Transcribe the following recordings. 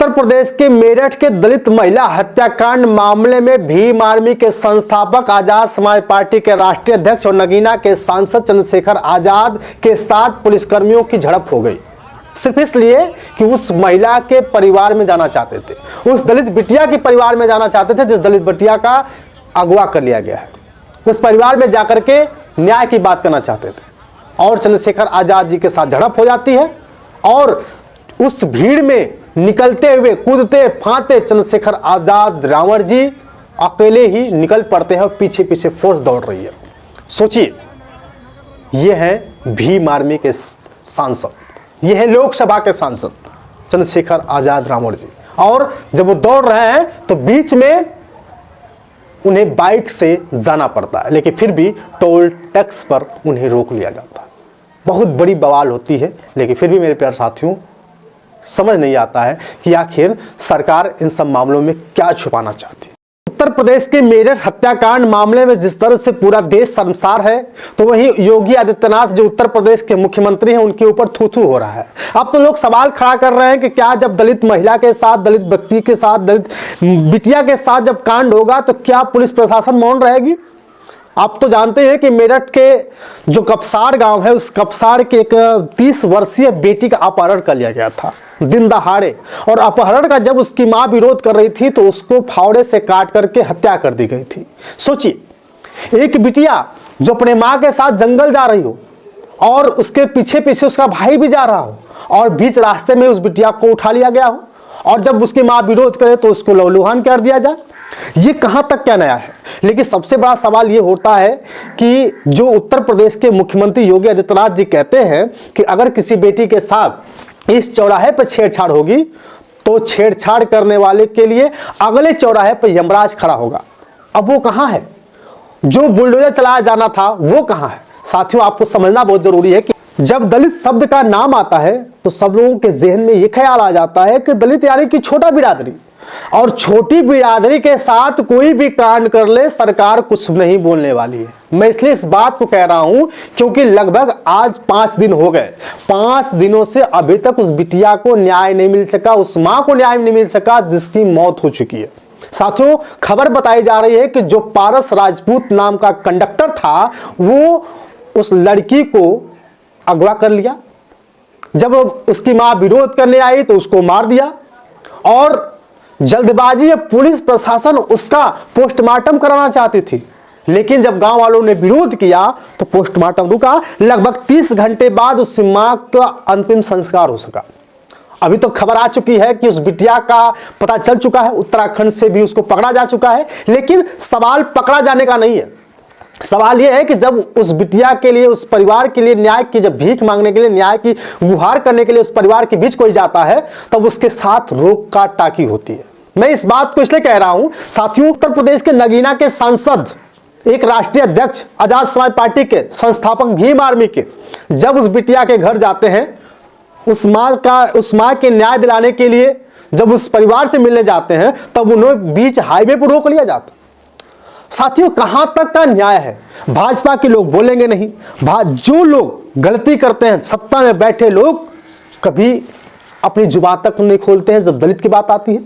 उत्तर प्रदेश के मेरठ के दलित महिला हत्याकांड मामले में भीम आर्मी के संस्थापक, आजाद समाज पार्टी के राष्ट्रीय अध्यक्ष और नगीना के सांसद चंद्रशेखर आजाद के साथ पुलिसकर्मियों की झड़प हो गई, सिर्फ इसलिए कि उस महिला के परिवार में जाना चाहते थे, उस दलित बिटिया के परिवार में जाना चाहते थे जिस दलित बिटिया का अगवा कर लिया गया है। उस परिवार में जाकर के न्याय की बात करना चाहते थे और चंद्रशेखर आजाद जी के साथ झड़प हो जाती है और उस भीड़ में निकलते हुए कूदते फांते चंद्रशेखर आजाद रावण जी अकेले ही निकल पड़ते हैं और पीछे पीछे फोर्स दौड़ रही है। सोचिए, ये हैं भीम आर्मी के सांसद, ये हैं लोकसभा के सांसद चंद्रशेखर आजाद रावण जी, और जब वो दौड़ रहे हैं तो बीच में उन्हें बाइक से जाना पड़ता है, लेकिन फिर भी टोल टैक्स पर उन्हें रोक लिया जाता है। बहुत बड़ी बवाल होती है, लेकिन फिर भी मेरे प्यारे साथियों समझ नहीं आता है कि आखिर सरकार इन सब मामलों में क्या छुपाना चाहती है। उत्तर प्रदेश के मेरठ हत्याकांड मामले में जिस तरह से पूरा देश शर्मसार है, तो वहीं योगी आदित्यनाथ जो उत्तर प्रदेश के मुख्यमंत्री हैं उनके ऊपर थू-थू हो रहा है। अब तो लोग सवाल खड़ा कर रहे हैं कि क्या जब दलित महिला के साथ, दलित व्यक्ति के साथ, दलित बिटिया के साथ जब कांड होगा तो क्या पुलिस प्रशासन मौन रहेगी? आप तो जानते हैं कि मेरठ के जो कपसार गांव है, उस कपसार के एक 30 वर्षीय बेटी का अपहरण कर लिया गया था दिन दहाड़े, और अपहरण का जब उसकी मां विरोध कर रही थी तो उसको फावड़े से काट करके हत्या कर दी गई थी। सोचिए, एक बिटिया जो अपने मां के साथ जंगल जा रही हो और उसके पीछे पीछे उसका भाई भी जा रहा हो और बीच रास्ते में उस बिटिया को उठा लिया गया हो, और जब उसकी मां विरोध करे तो उसको लहूलुहान कर दिया जाए। ये कहां तक क्या नया है? लेकिन सबसे बड़ा सवाल ये होता है कि जो उत्तर प्रदेश के मुख्यमंत्री योगी आदित्यनाथ जी कहते हैं कि अगर किसी बेटी के साथ इस चौराहे पर छेड़छाड़ होगी तो छेड़छाड़ करने वाले के लिए अगले चौराहे पर यमराज खड़ा होगा। अब वो कहां है? जो बुलडोजर चलाया जाना था वो कहां है? साथियों, आपको समझना बहुत जरूरी है कि जब दलित शब्द का नाम आता है तो सब लोगों के जहन में ये ख्याल आ जाता है कि दलित यानी कि छोटा बिरादरी, और छोटी बिरादरी के साथ कोई भी कांड कर ले सरकार कुछ नहीं बोलने वाली है। मैं इसलिए इस बात को कह रहा हूं क्योंकि लगभग आज 5 दिन हो गए, 5 दिनों से अभी तक उस बिटिया को न्याय नहीं मिल सका, उस मां को न्याय नहीं मिल सका जिसकी मौत हो चुकी है। साथियों, खबर बताई जा रही है कि जो पारस राजपूत नाम का कंडक्टर था वो उस लड़की को अगवा कर लिया। जब उसकी मां विरोध करने आई तो उसको मार दिया, और जल्दबाजी में पुलिस प्रशासन उसका पोस्टमार्टम कराना चाहती थी, लेकिन जब गांव वालों ने विरोध किया तो पोस्टमार्टम रुका। लगभग 30 घंटे बाद उस मां का अंतिम संस्कार हो सका। अभी तो खबर आ चुकी है कि उस बिटिया का पता चल चुका है, उत्तराखंड से भी उसको पकड़ा जा चुका है, लेकिन सवाल पकड़ा जाने का नहीं है। सवाल यह है कि जब उस बिटिया के लिए, उस परिवार के लिए न्याय की, जब भीख मांगने के लिए, न्याय की गुहार करने के लिए उस परिवार के बीच कोई जाता है तब उसके साथ रोक का टाकी होती है। मैं इस बात को इसलिए कह रहा हूं साथियों, उत्तर प्रदेश के नगीना के सांसद, एक राष्ट्रीय अध्यक्ष, आजाद समाज पार्टी के संस्थापक भीम आर्मी के, जब उस बिटिया के घर जाते हैं, उस मां के न्याय दिलाने के लिए जब उस परिवार से मिलने जाते हैं तब उन्हें बीच हाईवे पर रोक लिया जाता। साथियों, कहां तक का न्याय है? भाजपा के लोग बोलेंगे नहीं, जो लोग गलती करते हैं, सत्ता में बैठे लोग कभी अपनी जुबान तक नहीं खोलते हैं जब दलित की बात आती है।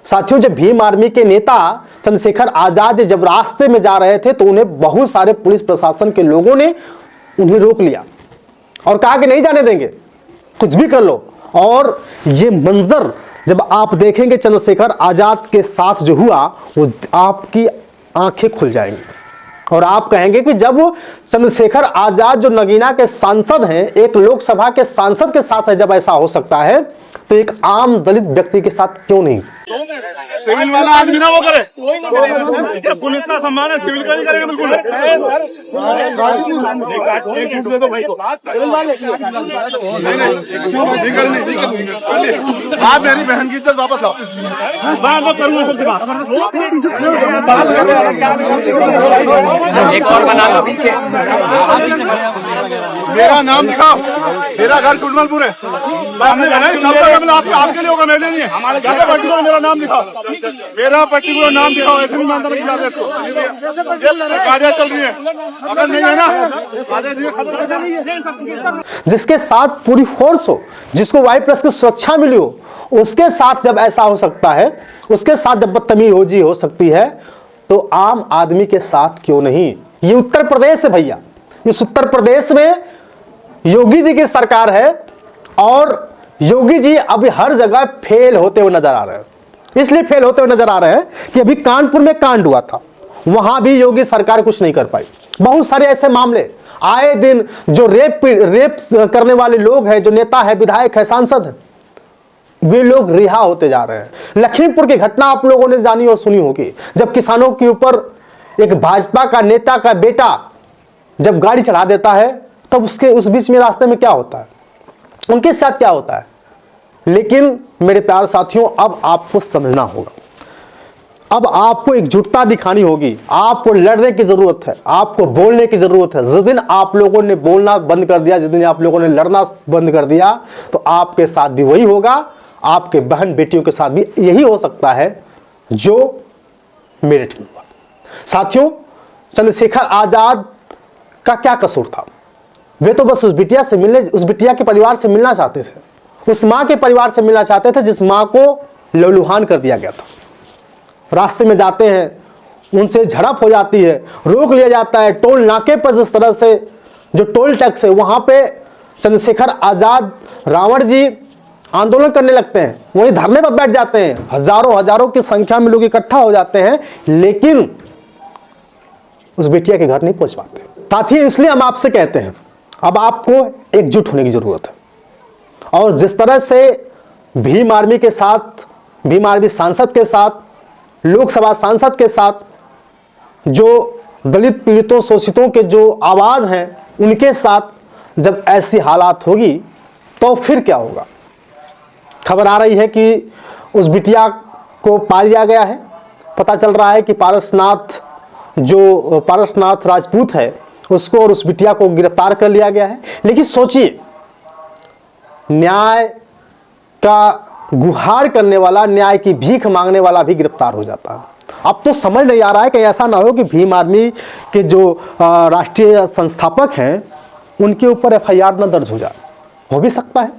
साथियों, जब भीम आर्मी के नेता चंद्रशेखर आजाद जब रास्ते में जा रहे थे तो उन्हें बहुत सारे पुलिस प्रशासन के लोगों ने उन्हें रोक लिया और कहा कि नहीं जाने देंगे, कुछ भी कर लो। और ये मंजर जब आप देखेंगे चंद्रशेखर आजाद के साथ जो हुआ, वो आपकी आंखें खुल जाएंगी और आप कहेंगे कि जब चंद्रशेखर आजाद जो नगीना के सांसद हैं, एक लोकसभा के सांसद के साथ है, जब ऐसा हो सकता है तो एक आम दलित व्यक्ति के साथ क्यों नहीं? सिविल वाला आदमी ना वो करे, पुलिस का सम्मान है, सिविल का नहीं करेगा बिल्कुल। दे दो भाई को, आप मेरी बहन की इज्जत वापस लाओ। एक और बना लो पीछे। मेरा नाम दिखाओ, मेरा घर छुटमलपुर है। आपने आपके लिए होगा, मेरे नहीं है। हमारे घर पर्टिकुलर मेरा नाम दिखाओ, मेरा पर्टिकुलर नाम दिखाओ। ऐसे नहीं मानता मैं गाड़ियाँ चल रही है, अगर नहीं है ना जिसके साथ पूरी फोर्स हो, जिसको वाई प्लस की सुरक्षा मिली हो, उसके साथ जब ऐसा हो सकता है, उसके साथ जब बदतमीजी हो सकती है, तो आम आदमी के साथ क्यों नहीं। ये उत्तर प्रदेश है भैया, इस उत्तर प्रदेश में योगी जी की सरकार है और योगी जी अभी हर जगह फेल होते हुए नजर आ रहे हैं। इसलिए फेल होते हुए नजर आ रहे हैं कि अभी कानपुर में कांड हुआ था, वहां भी योगी सरकार कुछ नहीं कर पाई। बहुत सारे ऐसे मामले आए दिन, जो रेप करने वाले लोग हैं, जो नेता है, विधायक है, सांसद है, वे लोग रिहा होते जा रहे हैं। लखीमपुर की घटना आप लोगों ने जानी और सुनी होगी, जब किसानों के ऊपर एक भाजपा का नेता का बेटा जब गाड़ी चढ़ा देता है, तब उसके उस बीच में रास्ते में क्या होता है, उनके साथ क्या होता है। लेकिन मेरे प्यारे साथियों, अब आपको समझना होगा, अब आपको एकजुटता दिखानी होगी, आपको लड़ने की जरूरत है, आपको बोलने की जरूरत है। जिस दिन आप लोगों ने बोलना बंद कर दिया, जिस दिन आप लोगों ने लड़ना बंद कर दिया, तो आपके साथ भी वही होगा, आपके बहन बेटियों के साथ भी यही हो सकता है जो मेरठ में हुआ। साथियों, चंद्रशेखर आजाद का क्या कसूर था? वे तो बस उस बिटिया से मिलने, उस बिटिया के परिवार से मिलना चाहते थे, उस मां के परिवार से मिलना चाहते थे जिस मां को लहूलुहान कर दिया गया था। रास्ते में जाते हैं, उनसे झड़प हो जाती है, रोक लिया जाता है। टोल नाके पर जिस तरह से जो टोल टैक्स है, वहां पे चंद्रशेखर आजाद रावण जी आंदोलन करने लगते हैं, वहीं धरने पर बैठ जाते हैं, हजारों की संख्या में लोग इकट्ठा हो जाते हैं, लेकिन उस बेटिया के घर नहीं पहुंच पाते। साथ ही इसलिए हम आपसे कहते हैं, अब आपको एकजुट होने की जरूरत है। और जिस तरह से भीम आर्मी के साथ, भीम आर्मी सांसद के साथ, लोकसभा सांसद के साथ, जो दलित पीड़ितों शोषितों के जो आवाज हैं, उनके साथ जब ऐसी हालात होगी तो फिर क्या होगा। खबर आ रही है कि उस बिटिया को पा लिया गया है। पता चल रहा है कि पारसनाथ, जो पारसनाथ राजपूत है, उसको और उस बिटिया को गिरफ्तार कर लिया गया है। लेकिन सोचिए, न्याय का गुहार करने वाला, न्याय की भीख मांगने वाला भी गिरफ्तार हो जाता है। अब तो समझ नहीं आ रहा है कि ऐसा ना हो कि भीम आर्मी के जो राष्ट्रीय संस्थापक हैं, उनके ऊपर एफआईआर न दर्ज हो जाए। हो भी सकता है,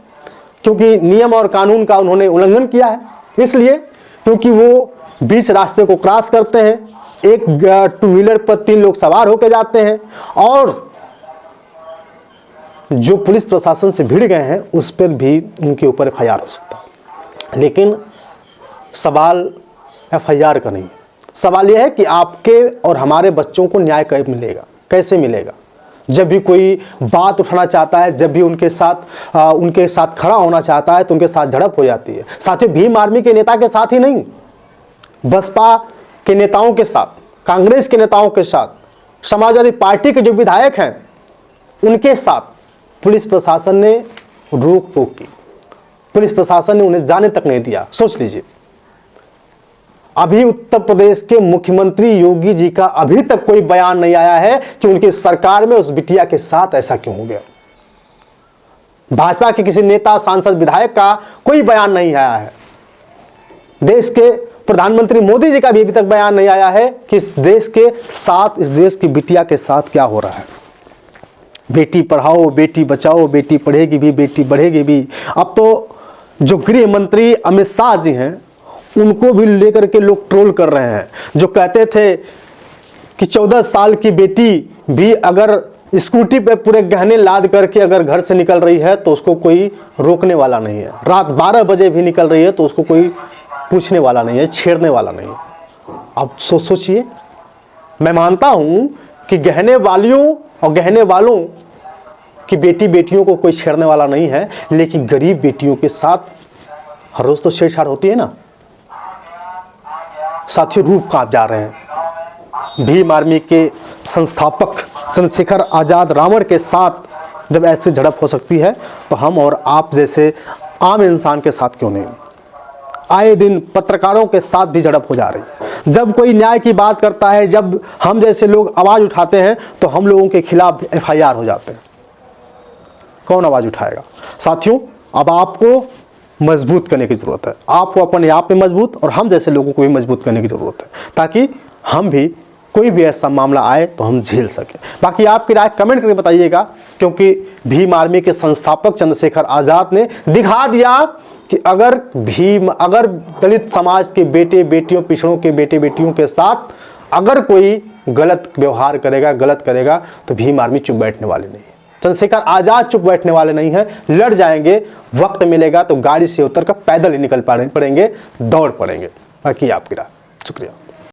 क्योंकि नियम और कानून का उन्होंने उल्लंघन किया है। इसलिए क्योंकि वो बीच रास्ते को क्रॉस करते हैं, एक टू व्हीलर पर 3 लोग सवार होकर जाते हैं और जो पुलिस प्रशासन से भिड़ गए हैं, उस पर भी उनके ऊपर एफआईआर हो सकता है। लेकिन सवाल एफआईआर का नहीं, सवाल यह है कि आपके और हमारे बच्चों को न्याय कब मिलेगा, कैसे मिलेगा। जब भी कोई बात उठाना चाहता है, जब भी उनके साथ खड़ा होना चाहता है, तो उनके साथ झड़प हो जाती है। साथियों, भीम आर्मी के नेता के साथ ही नहीं, बसपा के नेताओं के साथ, कांग्रेस के नेताओं के साथ, समाजवादी पार्टी के जो विधायक हैं, उनके साथ पुलिस प्रशासन ने रोक टोक की। पुलिस प्रशासन ने उन्हें जाने तक नहीं दिया। सोच लीजिए, अभी उत्तर प्रदेश के मुख्यमंत्री योगी जी का अभी तक कोई बयान नहीं आया है कि उनकी सरकार में उस बिटिया के साथ ऐसा क्यों हो गया। भाजपा के किसी नेता, सांसद, विधायक का कोई बयान नहीं आया है। देश के प्रधानमंत्री मोदी जी का भी अभी तक बयान नहीं आया है कि इस देश के साथ, इस देश की बिटिया के साथ क्या हो रहा है। बेटी पढ़ाओ, बेटी बचाओ, बेटी पढ़ेगी भी, बेटी बढ़ेगी भी। अब तो जो गृह मंत्री अमित शाह जी हैं, उनको भी लेकर के लोग ट्रोल कर रहे हैं, जो कहते थे कि 14 साल की बेटी भी अगर स्कूटी पे पूरे गहने लाद करके अगर घर से निकल रही है तो उसको कोई रोकने वाला नहीं है। रात 12 बजे भी निकल रही है तो उसको कोई पूछने वाला नहीं है, छेड़ने वाला नहीं है। अब सोचिए, मैं मानता हूं कि गहने वालियों और गहने वालों की बेटियों को कोई छेड़ने वाला नहीं है, लेकिन गरीब बेटियों के साथ हर रोज तो छेड़छाड़ होती है ना। साथियों, रूप कांप जा रहे हैं। भीम आर्मी के संस्थापक चंद्रशेखर आजाद रावण के साथ जब ऐसे झड़प हो सकती है, तो हम और आप जैसे आम इंसान के साथ क्यों नहीं। आए दिन पत्रकारों के साथ भी झड़प हो जा रही है। जब कोई न्याय की बात करता है, जब हम जैसे लोग आवाज उठाते हैं, तो हम लोगों के खिलाफ एफआईआर हो जाते हैं। कौन आवाज़ उठाएगा। साथियों, अब आपको मजबूत करने की ज़रूरत है, आपको अपने आप में मजबूत और हम जैसे लोगों को भी मजबूत करने की ज़रूरत है, ताकि हम भी कोई भी ऐसा मामला आए तो हम झेल सकें। बाकी आपकी राय कमेंट करके बताइएगा, क्योंकि भीम आर्मी के संस्थापक चंद्रशेखर आज़ाद ने दिखा दिया कि अगर दलित समाज के बेटे बेटियों, पिछड़ों के बेटे बेटियों के साथ अगर कोई गलत व्यवहार करेगा, गलत करेगा, तो भीम आर्मी चुप बैठने वाली नहीं है। चंद्रशेखर आज़ाद चुप बैठने वाले नहीं हैं, लड़ जाएंगे। वक्त मिलेगा तो गाड़ी से उतर कर पैदल ही निकल पड़ेंगे, दौड़ पड़ेंगे। बाकी आपकी राय। शुक्रिया।